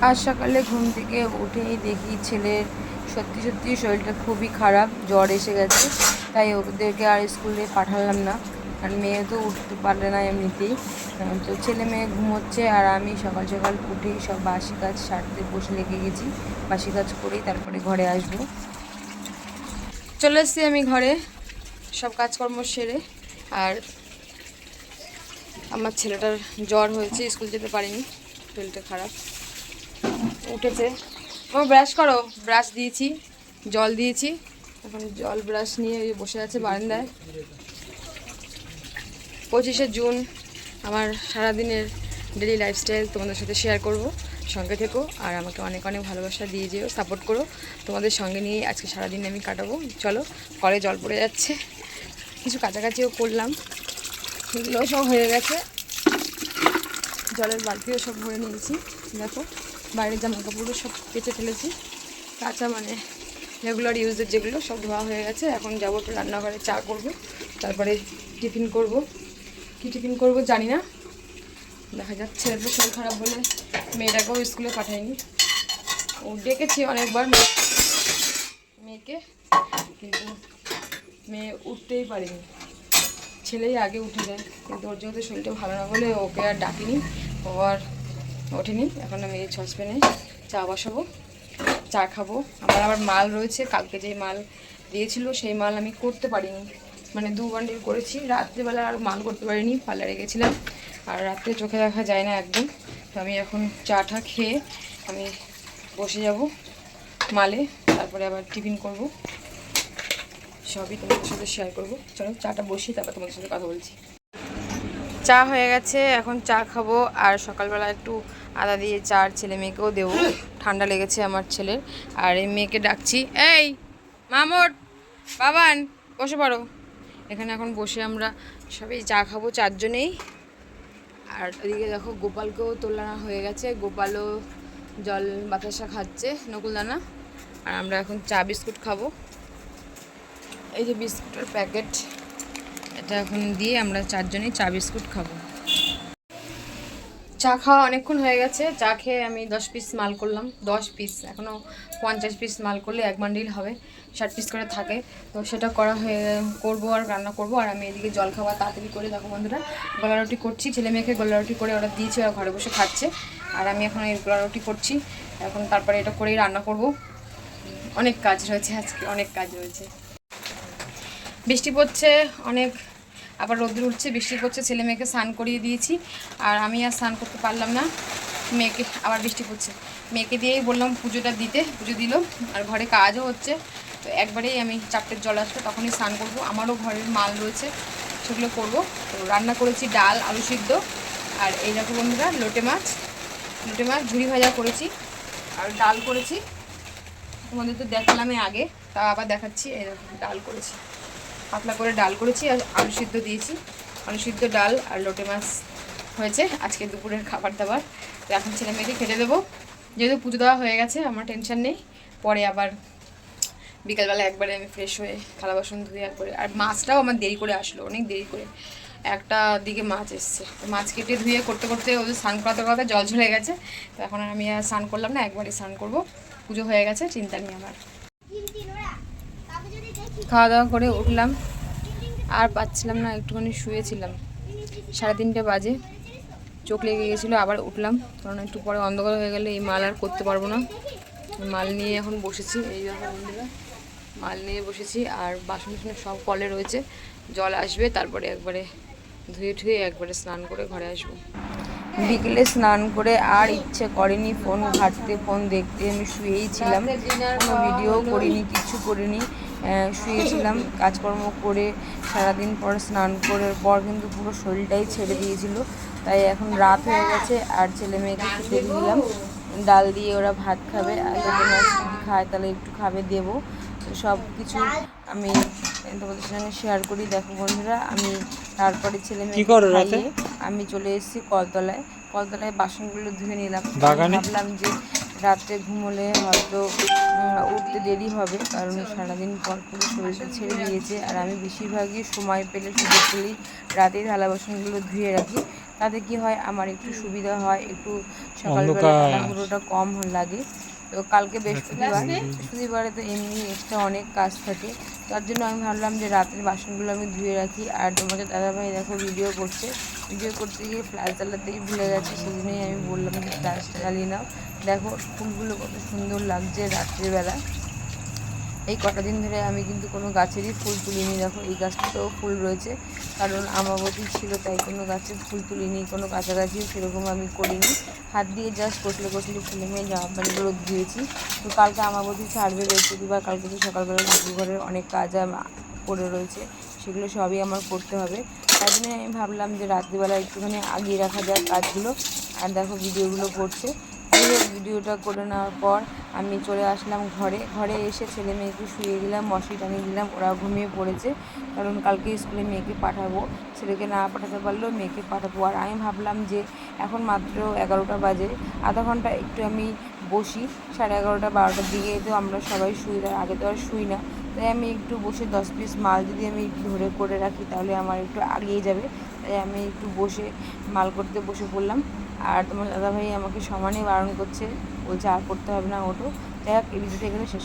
আজ সকালে ঘুম থেকে উঠেই দেখি ছেলের সত্যি সত্যি শরীরটা খুবই খারাপ, জ্বর এসে গেছে। তাই ওদেরকে আর স্কুলে পাঠালাম না, আর মেয়ে তো উঠতে পারলে না এমনিতেই। তো ছেলে মেয়ে ঘুমোচ্ছে আর আমি সকাল সকাল উঠেই সব বাসি কাজ সারতে বসে লেগে গেছি। বাসি কাজ করেই তারপরে ঘরে আসবো। চলে এসছি আমি ঘরে সব কাজকর্ম সেরে। আর আমার ছেলেটার জ্বর হয়েছে, স্কুল যেতে পারিনি, শরীরটা খারাপ। উঠেছে, ও ব্রাশ করো, ব্রাশ দিয়েছি, জল দিয়েছি, এখন জল ব্রাশ নিয়ে বসে আছে বারান্দায়। 25শে জুন আমার সারাদিনের ডেলি লাইফস্টাইল তোমাদের সাথে শেয়ার করব, সঙ্গে থেকো আর আমাকে অনেক অনেক ভালোবাসা দিয়ে যেও, সাপোর্ট করো। তোমাদের সঙ্গে নিয়ে আজকে সারাদিন আমি কাটাবো। চলো, কলে জল পড়ে যাচ্ছে, কিছু কাছাকাছিও করলাম, এগুলো সব হয়ে গেছে। জলের বালতিও সব ভরে নিয়েছি, দেখো বাইরের জামা কাপড়ও সব কেচে ফেলেছি, কাঁচা মানে রেগুলার ইউজের যেগুলো সব ধোয়া হয়ে গেছে। এখন যাবো একটু রান্নাঘরে, চা করব, তারপরে টিফিন করব। কি টিফিন করব জানি না, দেখা যাচ্ছে। এত শরীর খারাপ বলে মেয়েটাকেও স্কুলে পাঠাইনি। ও ডেকেছি অনেকবার মেয়েকে, কিন্তু মেয়ে উঠতেই পারেনি, ছেলেই আগে উঠে যায়। কিন্তু ওর যেহেতু শরীরটা ভালো না বলে ওকে আর ডাকিনি, ও আর ওঠেনি। এখন আমি এই সসপ্যানে চা বসাবো, চা খাবো। আবার মাল রয়েছে, কালকে যেই মাল দিয়েছিল সেই মাল আমি করতে পারিনি, মানে 2 বান্ডিল করেছি। রাত্রিবেলা আর মাল করতে পারিনি, পার্লারে গেছিলাম, আর রাত্রে চোখে দেখা যায় না একদম। তো আমি এখন চাটা খেয়ে আমি বসে যাব মালে, তারপরে আবার টিফিন করব, সবই তোমাদের সাথে শেয়ার করবো। চলো চাটা বসি, তারপর তোমাদের সাথে কথা বলছি। চা হয়ে গেছে, এখন চা খাবো। আর সকালবেলা একটু আদা দিয়ে চা ছেলে মেয়েকেও দেবো, ঠান্ডা লেগেছে আমার ছেলের। আর এই মেয়েকে ডাকছি, এই মামুর, বাবান, বসে পড়ো। এখানে এখন বসে আমরা সবাই চা খাবো 4 জনেই। আর ওদিকে দেখো গোপালকেও তোলানো হয়ে গেছে, গোপালও জল বাতাসা খাচ্ছে, নকুলদানা। আর আমরা এখন চা বিস্কুট খাবো, এই যে বিস্কুটের প্যাকেট, এটা এখন দিয়ে আমরা 4 জনেই চা বিস্কুট খাবো। চা খাওয়া অনেকক্ষণ হয়ে গেছে, চা খেয়ে আমি 10 পিস মাল করলাম। 10 পিস, এখনও 50 পিস মাল করলে 1 বান্ডিল হবে, 60 পিস করে থাকে। তো সেটা করা হয়ে করবো আর রান্না করবো। আর আমি এদিকে জল খাওয়া তাড়াতাড়ি করে, দেখো বন্ধুরা, গোলা রুটি করছি। ছেলে মেয়েকে গোলা রুটি করে ওরা দিয়েছে, ওরা ঘরে বসে খাচ্ছে। আর আমি এখন এই গোলা রুটি করছি, এখন তারপরে এটা করেই রান্না করব। অনেক কাজ রয়েছে আজকে, অনেক কাজ রয়েছে। বৃষ্টি পড়ছে অনেক, আবার রোদ্দুর উঠছে, বৃষ্টি পড়ছে। ছেলে মেয়েকে স্নান করিয়ে দিয়েছি, আর আমি আর স্নান করতে পারলাম না। মেয়েকে আবার বৃষ্টি পড়ছে, মেয়েকে দিয়েই বললাম পুজোটা দিতে, পুজো দিল। আর ঘরে কাজও হচ্ছে, তো একবারেই আমি 4টের জল আসবে তখনই স্নান করব। আমারও ঘরের মাল রয়েছে, সেগুলো করব। তো রান্না করেছি ডাল, আলু সিদ্ধ, আর এই দেখো বন্ধুরা লোটে মাছ ঝুরি ভাজা করেছি, আর ডাল করেছি। তোমাদের তো দেখালামই আগে, তা আবার দেখাচ্ছি। এই দেখো ডাল করেছি, পাতলা করে ডাল করেছি, আর আলু সিদ্ধ দিয়েছি। আলু সিদ্ধ, ডাল আর লোটে মাছ হয়েছে আজকে দুপুরের খাবার দাবার। তো এখন ছেলে মেয়েকে খেতে দেবো, যেহেতু পুজো দেওয়া হয়ে গেছে আমার টেনশন নেই। পরে আবার বিকালবেলা একবারে আমি ফ্রেশ হয়ে থালা বাসন ধুয়ে একবারে। আর মাছটাও আমার দেরি করে আসলো, অনেক দেরি করে, 1টার দিকে মাছ এসছে। তো মাছ কেটে ধুয়ে করতে করতে ওদের স্নান করাতে জল ঝরে গেছে। তো এখন আমি আর স্নান করলাম না, একবারে স্নান করবো, পুজো হয়ে গেছে, চিন্তা নেই আমার। খাওয়া দাওয়া করে উঠলাম, আর পাচ্ছিলাম না, একটুখানি শুয়েছিলাম, 3:30 বাজে, চোখ লেগে গেছিলো। আবার উঠলাম, কারণ একটু পরে অন্ধকার হয়ে গেলে এই মাল আর করতে পারবো না। মাল নিয়ে এখন বসেছি, এই দেখো বন্ধুরা, মাল নিয়ে বসেছি। আর বাসন সব কলে রয়েছে, জল আসবে, তারপরে একবারে ধুয়ে ঠুয়ে একবারে স্নান করে ঘরে আসবো। বিকেলে স্নান করে আর ইচ্ছে করেনি ফোন ঘাঁটতে, ফোন দেখতে। আমি শুয়েই ছিলাম, কোনো ভিডিও করিনি, কিছু করিনি, শুয়েছিলাম। কাজকর্ম করে সারাদিন পর স্নান করার পর কিন্তু পুরো শরীরটাই ছেড়ে দিয়েছিল। তাই এখন রাত হয়ে গেছে, আর ছেলে মেয়েকে খেতে দিলাম, ডাল দিয়ে ওরা ভাত খাবে, আর লোটে মাছ যদি খায় তাহলে একটু খাবে, দেবো। সব কিছু আমি তোমাদের সঙ্গে শেয়ার করি। দেখো বন্ধুরা, আমি তারপরে ছেলে মেয়েকে খাইয়ে আমি চলে এসেছি কলতলায়। বাসনগুলো ধুয়ে নিলাম। ভাবলাম যে রাত্রে ঘুমোলে হয়তো উঠতে দেরি হবে, কারণ সারাদিন পর পুরো শরীরটা ছেড়ে দিয়েছে। আর আমি বেশিরভাগই সময় পেলে, সুযোগ পেলেই রাতেই থালা বাসনগুলো ধুয়ে রাখি, তাতে কি হয় আমার একটু সুবিধা হয়, একটু সকালবেলা তাড়াহুড়োটা কম লাগে। তো কালকে বৃহস্পতিবারে তো এমনি এক্সট্রা অনেক কাজ থাকে, তার জন্য আমি ভাবলাম যে রাতের বাসনগুলো আমি ধুয়ে রাখি। আর তোমাকে দাদাভাই দেখো ভিডিও করতে গিয়ে ফ্ল্যাশ জ্বালাতেই ভুলে গেছে, সেই জন্যই আমি বললাম যে ফ্ল্যাশটা জ্বালিয়ে নাও। দেখো ফুলগুলো কত সুন্দর লাগছে রাত্রিবেলা। এই কটা দিন ধরে আমি কিন্তু কোনো গাছেরই ফুল তুলিনি। দেখো এই গাছটাতেও ফুল রয়েছে, কারণ আমাবতী ছিল তাই কোনো গাছে ফুল তুলিনি, কোনো কাছাকাছিও সেরকম আমি করিনি। হাত দিয়ে জাস্ট কচলে ছেলে মেয়ে জামা প্যান্টগুলো ধুয়েছি। তো কালকে আমাবতী ছাড়বে বৃহস্পতিবার, কালকে তো সকালবেলা ঠাকুর ঘরের অনেক কাজ পড়ে রয়েছে, সেগুলো সবই আমার করতে হবে। তাই জন্য আমি ভাবলাম যে রাত্রিবেলা একটুখানি আগিয়ে রাখা যায় কাজগুলো। আর দেখো ভিডিওগুলো করছে। ভিডিওটা করে নেওয়ার পর আমি চলে আসলাম ঘরে এসে ছেলে মেয়েকে শুয়ে দিলাম, মশারি টানিয়ে দিলাম, ওরা ঘুমিয়ে পড়েছে। কারণ কালকে স্কুলে মেয়েকে পাঠাবো, ছেলেকে না পাঠাতে পারলেও মেয়েকে পাঠাবো। আর আমি ভাবলাম যে এখন মাত্র 11টা বাজে, আধা ঘন্টা একটু আমি বসি, 11:30 12টার দিকে তো আমরা সবাই শুই, তার আগে তো আর শুই না। তাই আমি একটু বসে 10 পিস মাল যদি আমি ধরে করে রাখি তাহলে আমার একটু আগিয়ে যাবে। তাই আমি একটু বসে মাল করতে বসে পড়লাম। আর তোমার দাদাভাই আমাকে সমানে বারণ করছে, বলছে আর করতে হবে না, ওঠো। যাই হোক এই ভিডিওটা এখানে শেষ